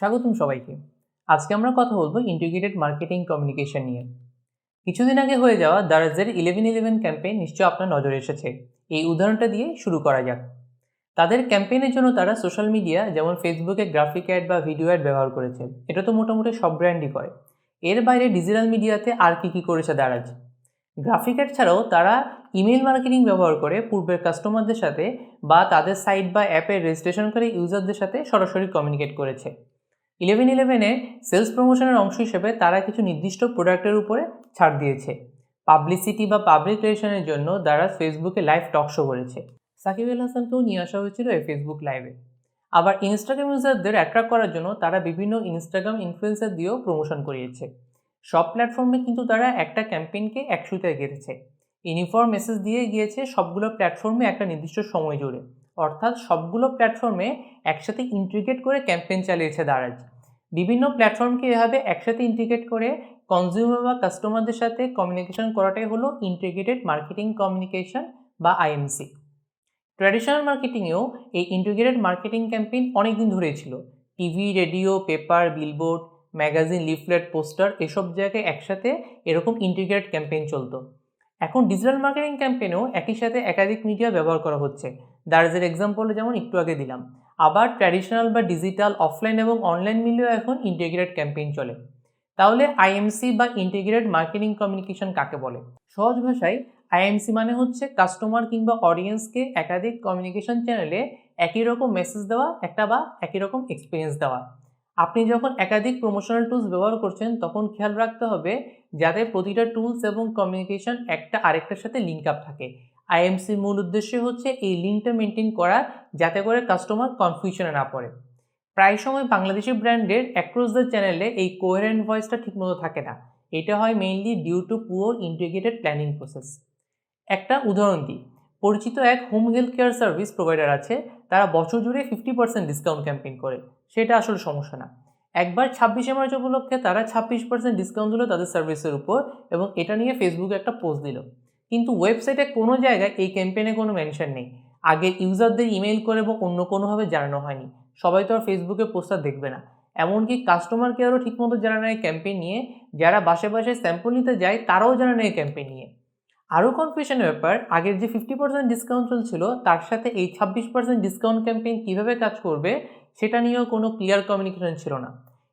স্বাগতম সবাইকে। আজকে আমরা কথা বলবো ইন্টিগ্রেটেড মার্কেটিং কমিউনিকেশন নিয়ে। কিছুদিন আগে হয়ে যাওয়া দারাজের 11-11 ক্যাম্পেইন নিশ্চয় আপনার নজরে এসেছে। এই উদাহরণটা দিয়ে শুরু করা যাক। তাদের ক্যাম্পেইনের জন্য তারা সোশ্যাল মিডিয়া যেমন ফেসবুকে গ্রাফিক অ্যাড বা ভিডিও অ্যাড ব্যবহার করেছে। এটা তো মোটামুটি সব ব্র্যান্ডই করে। এর বাইরে ডিজিটাল মিডিয়াতে আর কি করেছে দারাজ? গ্রাফিক অ্যাড ছাড়াও তারা ইমেল মার্কেটিং ব্যবহার করে পূর্বের কাস্টমারদের সাথে বা তাদের সাইট বা অ্যাপের রেজিস্ট্রেশনকারী ইউজারদের সাথে সরাসরি কমিউনিকেট করেছে। 11-11-এ সেলস প্রমোশনের অংশ হিসেবে তারা কিছু নির্দিষ্ট প্রোডাক্টের উপরে ছাড় দিয়েছে। পাবলিসিটি বা পাবলিক রিলেশনের জন্য তারা ফেসবুকে লাইভ টক শো করেছে। সাকিব আল হাসানকেও নিয়ে আসা হয়েছিল এই ফেসবুক লাইভে। আবার ইনস্টাগ্রাম ইউজারদের অ্যাট্রাক্ট করার জন্য তারা বিভিন্ন ইনস্টাগ্রাম ইনফ্লুয়েন্সার দিয়েও প্রমোশন করিয়েছে। সব প্ল্যাটফর্মে কিন্তু তারা একটা ক্যাম্পেইনকে এক সুতায় গেঁথেছে। ইউনিফর্ম মেসেজ দিয়ে গিয়েছে সবগুলো প্ল্যাটফর্মে একটা নির্দিষ্ট সময় জুড়ে, অর্থাৎ সবগুলো প্ল্যাটফর্মে একসাথে ইন্টিগ্রেট করে ক্যাম্পেইন চালিয়েছে দারাজ। বিভিন্ন প্ল্যাটফর্মকে এভাবে একসাথে ইন্টিগ্রেট করে কনজিউমার বা কাস্টমারদের সাথে কমিউনিকেশন করাটাই হলো ইন্টিগ্রেটেড মার্কেটিং কমিউনিকেশন বা আইএমসি। ট্র্যাডিশনাল মার্কেটিংয়েও এই ইন্টিগ্রেটেড মার্কেটিং ক্যাম্পেইন অনেক দিন ধরেই ছিল। TV, radio, paper, billboard, magazine, leaflet, poster এসব জায়গায় একসাথে এরকম ইন্টিগ্রেটেড ক্যাম্পেইন চলতো। এখন ডিজিটাল মার্কেটিং ক্যাম্পেইনেও একই সাথে একাধিক মিডিয়া ব্যবহার করা হচ্ছে। দার্জের এক্সাম্পল যেমন একটু আগে দিলাম। আবার ট্র্যাডিশনাল বা ডিজিটাল, অফলাইন এবং অনলাইন মিলিয়েও এখন ইন্টিগ্রেটেড ক্যাম্পেইন চলে। তাহলে আইএমসি বা ইন্টিগ্রেটেড মার্কেটিং কমিউনিকেশন কাকে বলে? সহজ ভাষায় আইএমসি মানে হচ্ছে কাস্টমার কিংবা অডিয়েন্সকে একাধিক কমিউনিকেশন চ্যানেলে একই রকম মেসেজ দেওয়া একটা বা একই রকম এক্সপিরিয়েন্স দেওয়া। আপনি যখন একাধিক প্রমোশনাল টুলস ব্যবহার করছেন তখন খেয়াল রাখতে হবে যাতে প্রতিটা টুলস এবং কমিউনিকেশন একটা আরেকটার সাথে লিঙ্ক আপ থাকে। আইএমসির মূল উদ্দেশ্য হচ্ছে এই লিঙ্কটা মেনটেন করা, যাতে করে কাস্টমার কনফিউশনে না পড়ে। প্রায় সময় বাংলাদেশি ব্র্যান্ডের অ্যাক্রস দ্য চ্যানেলে এই কোহেরেন্ট ভয়েসটা ঠিকমতো থাকে না। এটা হয় mainly due to poor integrated planning process. একটা উদাহরণ দিই। পরিচিত এক home health care service provider আছে, তারা বছর জুড়ে 50% ডিসকাউন্ট ক্যাম্পেইন করে। সেটা আসলে সমস্যা না। একবার 26শে মার্চ উপলক্ষে তারা 26% ডিসকাউন্ট দিল তাদের সার্ভিসের উপর, এবং এটা নিয়ে ফেসবুকে একটা পোস্ট দিল। কিন্তু ওয়েবসাইটে কোনো জায়গায় এই ক্যাম্পেইনে কোনো মেনশন নেই। আগে ইউজারদের ইমেইল করে বা অন্য কোনোভাবে জানানো হয়নি। সবাই তো আর ফেসবুকে পোস্টটা দেখবে না। এমনকি কাস্টমার কেয়ারও ঠিকমতো জানা নেয় ক্যাম্পেইন নিয়ে। যারা বাসায় বাসায় স্যাম্পল নিতে যায় তারাও জানা নেয় ক্যাম্পেইন নিয়ে। আরও কনফিউশনের ব্যাপার, আগের যে 50% ডিসকাউন্ট চলছিল তার সাথে এই 26% ডিসকাউন্ট ক্যাম্পেইন কীভাবে কাজ করবে সেটা নিয়েও কোনো ক্লিয়ার কমিউনিকেশন ছিল না।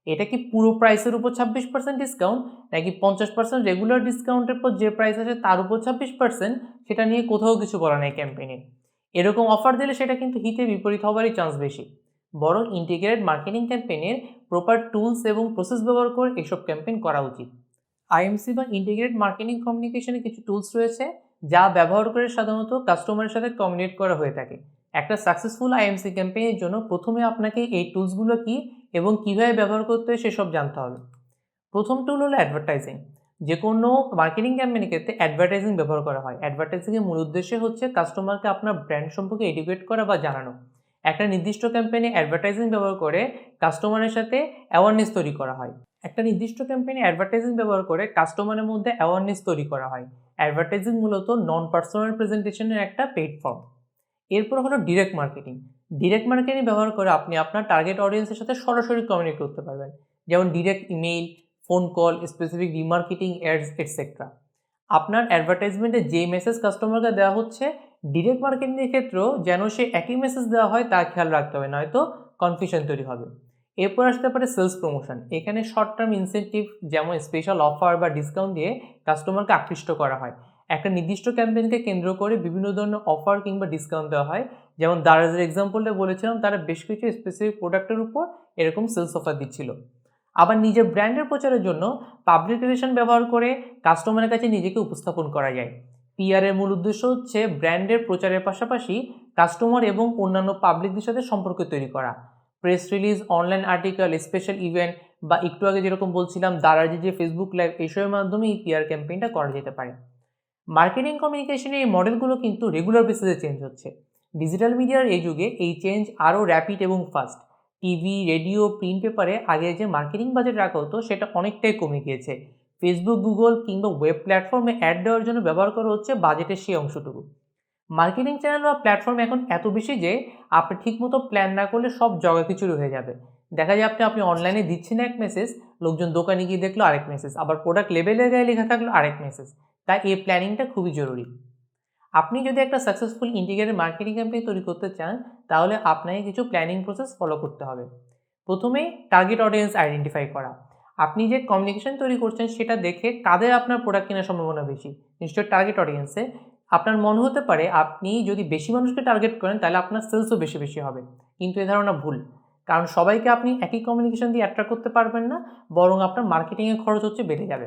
এটা কি পুরো প্রাইসের উপর 26% ডিসকাউন্ট, নাকি 50% রেগুলার ডিসকাউন্টের পর যে প্রাইস আছে তার উপর 26%, সেটা নিয়ে কোথাও কিছু বলা নেই ক্যাম্পেইনে। এরকম অফার দিলে সেটা কিন্তু হিতে বিপরীত হওয়ারই চান্স বেশি। বরং ইন্টিগ্রেটেড মার্কেটিং ক্যাম্পেইনের প্রপার টুলস এবং প্রসেস ব্যবহার করে এসব ক্যাম্পেইন করা উচিত। আইএমসি বা ইন্টিগ্রেটেড মার্কেটিং কমিউনিকেশনে কিছু টুলস রয়েছে যা ব্যবহার করে সাধারণত কাস্টমারের সাথে কমিউনিকেট করা হয়ে থাকে। একটা সাকসেসফুল আইএমসি ক্যাম্পেইনের জন্য প্রথমে আপনাকে এই টুলসগুলো কী এবং কীভাবে ব্যবহার করতে হয় সেসব জানতে হবে। প্রথম টুল হলো অ্যাডভার্টাইজিং। যে কোনো মার্কেটিং ক্যাম্পেইনের ক্ষেত্রে অ্যাডভার্টাইজিং ব্যবহার করা হয়। অ্যাডভার্টাইজিংয়ের মূল উদ্দেশ্য হচ্ছে কাস্টমারকে আপনার ব্র্যান্ড সম্পর্কে এডুকেট করা বা জানানো। একটা নির্দিষ্ট ক্যাম্পেইনে অ্যাডভার্টাইজিং ব্যবহার করে কাস্টমারের সাথে অ্যাওয়ারনেস তৈরি করা হয়। একটা নির্দিষ্ট ক্যাম্পেইনে অ্যাডভার্টাইজিং ব্যবহার করে কাস্টমারের মধ্যে অ্যাওয়ারনেস তৈরি করা হয়। অ্যাডভার্টাইজিং মূলত নন পার্সোনাল প্রেজেন্টেশনের একটা পেইড ফর্ম। এরপর হলো ডিরেক্ট মার্কেটিং। ডিরেক্ট মার্কেটিং ব্যবহার করে আপনি আপনার টার্গেট অডিয়েন্সের সাথে সরাসরি কমিউনিকেট করতে পারবেন, যেমন direct email, phone call, specific remarketing ads etcetera. আপনার অ্যাডভার্টাইজমেন্টে যে মেসেজ কাস্টমারকে দেওয়া হচ্ছে, ডিরেক্ট মার্কেটিংয়ের ক্ষেত্রেও যেন সে একই মেসেজ দেওয়া হয় তা খেয়াল রাখতে হবে, নয়তো কনফিউশন তৈরি হবে। এরপর আসতে পারে সেলস প্রমোশন। এখানে শর্ট টার্ম ইনসেন্টিভ যেমন স্পেশাল অফার বা ডিসকাউন্ট দিয়ে কাস্টমারকে আকৃষ্ট করা হয়। একটা নির্দিষ্ট ক্যাম্পেইনকে কেন্দ্র করে বিভিন্ন ধরনের অফার কিংবা ডিসকাউন্ট দেওয়া হয়। যেমন দারাজের এক্সাম্পলটা বলেছিলাম, তারা বেশ কিছু স্পেসিফিক প্রোডাক্টের উপর এরকম সেলস অফার দিচ্ছিল। আবার নিজের ব্র্যান্ডের প্রচারের জন্য পাবলিক রিলেশন ব্যবহার করে কাস্টমারের কাছে নিজেকে উপস্থাপন করা যায়। পিআর এর মূল উদ্দেশ্য হচ্ছে ব্র্যান্ডের প্রচারের পাশাপাশি কাস্টমার এবং অন্যান্য পাবলিকদের সাথে সম্পর্ক তৈরি করা। Press release, online article, special event বা একটু আগে যেরকম বলছিলাম দারাজের যে ফেসবুক লাইভ, এসবের মাধ্যমে এই পিআর ক্যাম্পেইনটা করা যেতে পারে। মার্কেটিং কমিউনিকেশনের এই মডেলগুলো কিন্তু রেগুলার বেসিসে চেঞ্জ হচ্ছে। ডিজিটাল মিডিয়ার এই যুগে এই চেঞ্জ আরও র্যাপিড এবং ফাস্ট। টিভি, রেডিও, প্রিন্ট পেপারে আগে যে মার্কেটিং বাজেট রাখা হতো সেটা অনেকটাই কমে গিয়েছে। ফেসবুক, গুগল কিংবা ওয়েব প্ল্যাটফর্মে অ্যাড দেওয়ার জন্য ব্যবহার করা হচ্ছে বাজেটের সেই অংশটুকু। মার্কেটিং চ্যানেল বা প্ল্যাটফর্ম এখন এত বেশি যে আপনি ঠিকমতো প্ল্যান না করলে সব জগাখিচুড়ি হয়ে যাবে। দেখা যায় আপনি অনলাইনে দিচ্ছেন এক মেসেজ, লোকজন দোকানে গিয়ে দেখলো আরেক মেসেজ, আবার প্রোডাক্ট লেবেলের গায়ে লেখা থাকলো আরেক মেসেজ। তাই এই প্ল্যানিংটা খুবই জরুরি। আপনি যদি একটা সাকসেসফুল ইন্টিগ্রেটেড মার্কেটিং ক্যাম্পেইন তৈরি করতে চান, তাহলে আপনাকে কিছু প্ল্যানিং প্রসেস ফলো করতে হবে। প্রথমেই টার্গেট অডিয়েন্স আইডেন্টিফাই করা। আপনি যে কমিউনিকেশন তৈরি করছেন সেটা দেখে কাদের আপনার প্রোডাক্ট কেনার সম্ভাবনা বেশি, নিশ্চয়ই টার্গেট অডিয়েন্সে। আপনার মনে হতে পারে আপনি যদি বেশি মানুষকে টার্গেট করেন তাহলে আপনার সেলসও বেশি বেশি হবে, কিন্তু এ ধারণা ভুল। কারণ সবাইকে আপনি একই কমিউনিকেশন দিয়ে অ্যাট্রাক্ট করতে পারবেন না, বরং আপনার মার্কেটিংয়ের খরচ বেড়ে যাবে।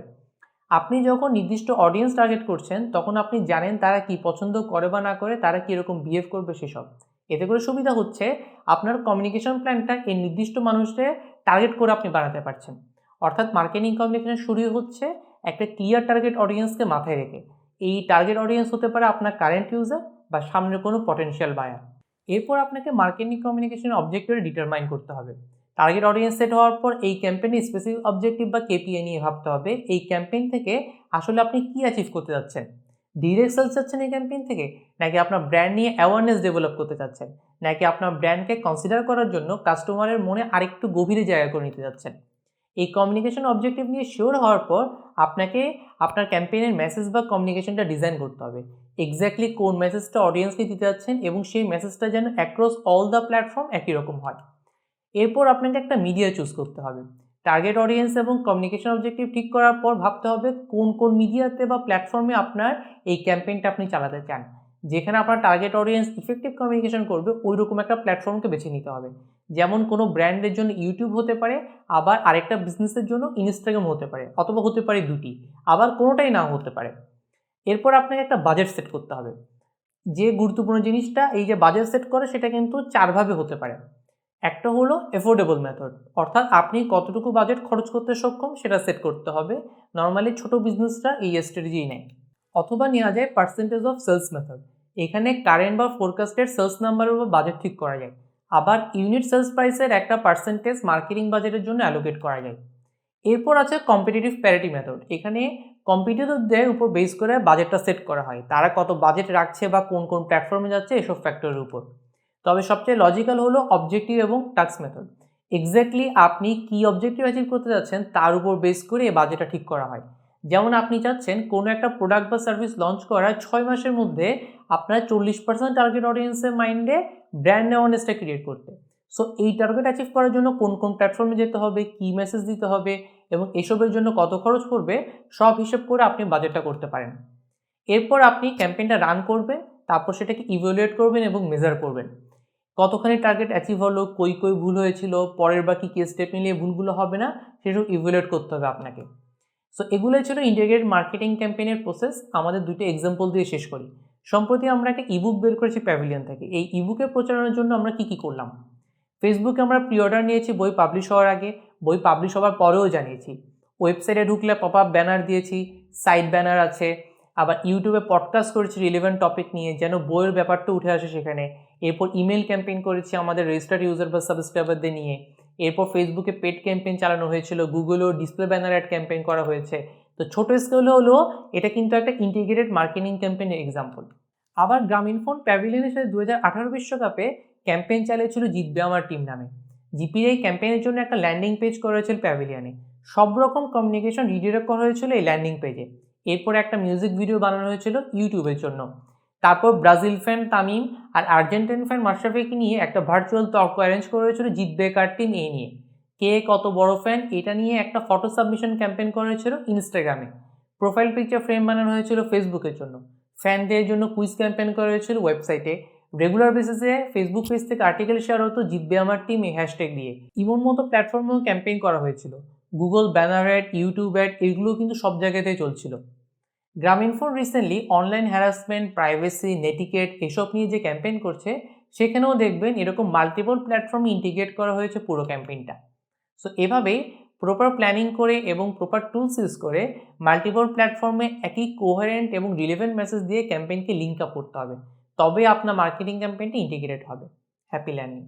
আপনি যখন নির্দিষ্ট অডিয়েন্স টার্গেট করছেন তখন আপনি জানেন তারা কি পছন্দ করে বা না করে, তারা কীরকম বিহেভ করবে সেসব। এতে করে সুবিধা হচ্ছে আপনার কমিউনিকেশন প্ল্যানটা এই নির্দিষ্ট মানুষদের টার্গেট করে আপনি বানাতে পারছেন। অর্থাৎ মার্কেটিং কমিউনিকেশন শুরু হচ্ছে একটা ক্লিয়ার টার্গেট অডিয়েন্সকে মাথায় রেখে। এই টার্গেট অডিয়েন্স হতে পারে আপনার কারেন্ট ইউজার বা সামনে কোনো পটেনশিয়াল বায়ার। এরপর আপনাকে মার্কেটিং কমিউনিকেশনের অবজেক্টিভ ডিটারমাইন করতে হবে। টার্গেট অডিয়েন্স সেট হওয়ার পর এই ক্যাম্পেইনের স্পেসিফিক অবজেক্টিভ বা কেপিআই নিয়ে ভাবতে হবে। এই ক্যাম্পেইন থেকে আসলে আপনি কি অ্যাচিভ করতে যাচ্ছেন? ডিরেক্ট সেলস চাচ্ছেন এই ক্যাম্পেইন থেকে, নাকি আপনার ব্র্যান্ড নিয়ে অ্যাওয়ারনেস ডেভেলপ করতে চাচ্ছেন, নাকি আপনার ব্র্যান্ডকে কনসিডার করার জন্য কাস্টমারের মনে আরেকটু গভীরে জায়গা করে নিতে যাচ্ছেন? এই কমিউনিকেশন অবজেক্টিভ নিয়ে শিওর হওয়ার পর আপনাকে আপনার ক্যাম্পেইনের মেসেজ বা কমিউনিকেশনটা ডিজাইন করতে হবে। এক্স্যাক্টলি কোন মেসেজটা অডিয়েন্সকে দিতে যাচ্ছেন এবং সেই মেসেজটা যেন অ্যাক্রস অল দ্য প্ল্যাটফর্ম একই রকম হয়। এরপর আপনাকে একটা মিডিয়া চুজ করতে হবে। টার্গেট অডিয়েন্স এবং কমিউনিকেশন অবজেক্টিভ ঠিক করার পর ভাবতে হবে কোন কোন মিডিয়াতে বা প্ল্যাটফর্মে আপনার এই ক্যাম্পেইনটা আপনি চালাতে চান। যেখানে আপনার টার্গেট অডিয়েন্স ইফেক্টিভ কমিউনিকেশন করবে ওই রকম একটা প্ল্যাটফর্মকে বেছে নিতে হবে। যেমন কোনো ব্র্যান্ডের জন্য ইউটিউব হতে পারে, আবার আরেকটা বিজনেসের জন্য ইনস্টাগ্রাম হতে পারে, অথবা হতে পারে দুটি, আবার কোনোটাই নাও হতে পারে। এরপর আপনাকে একটা বাজেট সেট করতে হবে। যে গুরুত্বপূর্ণ জিনিসটা, এই যে বাজেট সেট করে সেটা কিন্তু চারভাবে হতে পারে। একটা হলো অ্যাফোর্ডেবল মেথড, অর্থাৎ আপনি কতটুকু বাজেট খরচ করতে সক্ষম সেটা সেট করতে হবে। নর্মালি ছোট বিজনেসরা এই স্ট্র্যাটেজি নেয়। অথবা নেওয়া যায় পার্সেন্টেজ অফ সেলস মেথড। এখানে কারেন্ট বা ফোরকাস্টেড সেলস নাম্বারের উপর বাজেট ঠিক করা যায়। আবার ইউনিট সেলস প্রাইসের একটা পার্সেন্টেজ মার্কেটিং বাজেটের জন্য অ্যালোকেট করা যায়। এরপর আছে কম্পিটিটিভ প্যারিটি মেথড। এখানে কম্পিটিটরদের উপর বেস করে বাজেটটা সেট করা হয়, তারা কত বাজেট রাখছে বা কোন কোন প্ল্যাটফর্মে যাচ্ছে এসব ফ্যাক্টরের উপর। তবে সবচেয়ে লজিক্যাল হলো অবজেক্টিভ এবং টাস্ক মেথড। এক্স্যাক্টলি আপনি কি অবজেক্টিভ অ্যাচিভ করতে যাচ্ছেন তার উপর বেস করে এই বাজেটটা ঠিক করা হয়। যেমন আপনি চাচ্ছেন কোনো একটা প্রোডাক্ট বা সার্ভিস লঞ্চ করার 6 মাসের মধ্যে আপনার 40% টার্গেট অডিয়েন্সের মাইন্ডে ব্র্যান্ড অ্যাওয়ারনেসটা ক্রিয়েট করতে। সো এই টার্গেট অ্যাচিভ করার জন্য কোন কোন প্ল্যাটফর্মে যেতে হবে, কী মেসেজ দিতে হবে এবং এসবের জন্য কত খরচ পড়বে সব হিসেব করে আপনি বাজেটটা করতে পারেন। এরপর আপনি ক্যাম্পেইনটা রান করবেন, তারপর সেটাকে ইভ্যালুয়েট করবেন এবং মেজার করবেন। কতখানি টার্গেট অ্যাচিভ হলো, কই ভুল হয়েছিল, পরের বা কী স্টেপ নিলে ভুলগুলো হবে না সেসব ইভ্যালুয়েট করতে হবে আপনাকে। সো এগুলোই ছিল ইন্টিগ্রেটেড মার্কেটিং ক্যাম্পেইনের প্রসেস। আমাদের দুটো এক্সাম্পল দিয়ে শেষ করি। সম্প্রতি আমরা একটা ইবুক বের করেছি প্যাভিলিয়ন থেকে। এই ইবুকের প্রচারণার জন্য আমরা কী করলাম? ফেসবুকে আমরা প্রি অর্ডার নিয়েছি বই পাবলিশ হওয়ার আগে, বই পাবলিশ হওয়ার পরেও জানিয়েছি। ওয়েবসাইটে ঢুকলে পপ আপ ব্যানার দিয়েছি, সাইড ব্যানার আছে। আবার ইউটিউবে পডকাস্ট করেছি রিলেভেন্ট টপিক নিয়ে, যেন বইয়ের ব্যাপারটা উঠে আসে সেখানে। এরপর ইমেল ক্যাম্পেইন করেছি আমাদের রেজিস্টার্ড ইউজার বা সাবস্ক্রাইবারদের নিয়ে। এরপর ফেসবুকে পেড ক্যাম্পেইন চালানো হয়েছিল, গুগলেও ডিসপ্লে ব্যানার অ্যাড ক্যাম্পেইন করা হয়েছে। তো ছোটো স্কেলে হলেও এটা কিন্তু একটা ইন্টিগ্রেটেড মার্কেটিং ক্যাম্পেইনের এক্সাম্পল। আবার গ্রামীণফোন প্যাভিলিয়নের সাথে 2018 বিশ্বকাপে ক্যাম্পেইন চালিয়েছিল জিতবে আমার টিম নামে। জিপির এই ক্যাম্পেইনের জন্য একটা ল্যান্ডিং পেজ করা হয়েছিল প্যাভিলিয়নে। সব রকম কমিউনিকেশন রিডিরেক্ট করা হয়েছিল এই ল্যান্ডিং পেজে। এরপর একটা মিউজিক ভিডিও বানানো হয়েছিল ইউটিউবের জন্য। তারপর ব্রাজিল ফ্যান তামিম আর আর্জেন্টিন ফ্যান মাশরাফিকে নিয়ে একটা ভার্চুয়াল তর্ক অ্যারেঞ্জ করা হয়েছিল জিতবে কার টিম এই নিয়ে, কে কত বড় ফ্যান এটা নিয়ে একটা ফটো সাবমিশন ক্যাম্পেইন করা হয়েছিল ইনস্টাগ্রামে। প্রোফাইল পিকচার ফ্রেম বানানো হয়েছিল ফেসবুকের জন্য। ফ্যানদের জন্য কুইজ ক্যাম্পেইন করা হয়েছিল ওয়েবসাইটে। রেগুলার বেসিসে ফেসবুক পেজ থেকে আর্টিকেল শেয়ার হতো জিতবে আমার টিম এই হ্যাশট্যাগ দিয়ে। ইমোর মতো প্ল্যাটফর্মেও ক্যাম্পেইন করা হয়েছিল। Google banner add, YouTube add এগুলো কিন্তু সব জায়গাতেই চলছিল। Grameenphone recently online harassment, privacy, netiquette এসব নিয়ে যে ক্যাম্পেইন করছে সেখানেও দেখবেন এরকম মাল্টিপল প্ল্যাটফর্মে ইন্টিগ্রেট করা হয়েছে পুরো ক্যাম্পেইনটা। সো এভাবেই প্রপার প্ল্যানিং করে এবং প্রপার টুলস ইউজ করে মাল্টিপল প্ল্যাটফর্মে একই কোহেরেন্ট এবং রিলেভেন্ট মেসেজ দিয়ে ক্যাম্পেইনকে লিঙ্ক আপ করতে হবে, তবে আপনার মার্কেটিং ক্যাম্পেইনটি ইন্টিগ্রেট হবে। Happy learning.